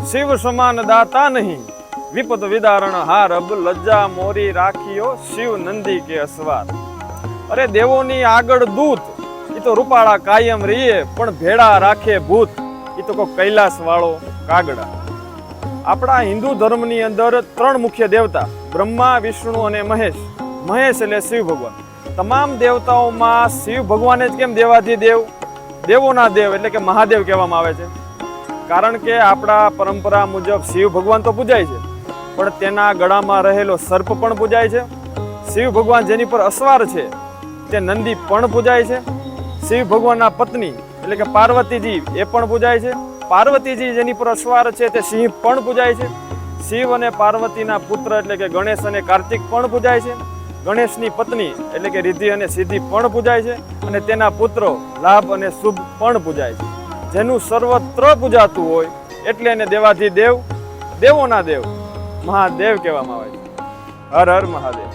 શિવ સમાન દાતા નહીં, વિપત વિદારણ હારબ, લજ્જા મોરી રાખ્યો શિવ નંદી કે અસવાર. અરે દેવોની આગળ દૂત, એ તો રૂપાળા કાયમ રહીએ, પણ ભેળા રાખે ભૂત, એ તો કોઈ કૈલાસ વાળો કાગડા. આપણા હિન્દુ ધર્મની અંદર 3 મુખ્ય દેવતા, બ્રહ્મા, વિષ્ણુ અને મહેશ. મહેશ એટલે શિવ ભગવાન. તમામ દેવતાઓમાં શિવ ભગવાન જ કેમ દેવાધિદેવ, દેવોના દેવ એટલે કે મહાદેવ કહેવામાં આવે છે? કારણ કે આપણા પરંપરા મુજબ શિવ ભગવાન તો પૂજાય છે, પણ તેના ગળામાં રહેલો સર્પ પણ પૂજાય છે. શિવ ભગવાન જેની પર અસવાર છે તે નંદી પણ પૂજાય છે. શિવ ભગવાનના પત્ની એટલે કે પાર્વતીજી એ પણ પૂજાય છે. પાર્વતીજી જેની પર અસવાર છે તે સિંહ પણ પૂજાય છે. શિવ અને પાર્વતીના પુત્ર એટલે કે ગણેશ અને કાર્તિક પણ પૂજાય છે. ગણેશની પત્ની એટલે કે રિદ્ધિ અને સિદ્ધિ પણ પૂજાય છે. અને તેના પુત્રો લાભ અને શુભ પણ પૂજાય છે. જેનું સર્વત્ર પૂજાતું હોય એટલે એને દેવાધિદેવ, દેવોના દેવ, મહાદેવ કહેવામાં આવે છે. હર હર મહાદેવ.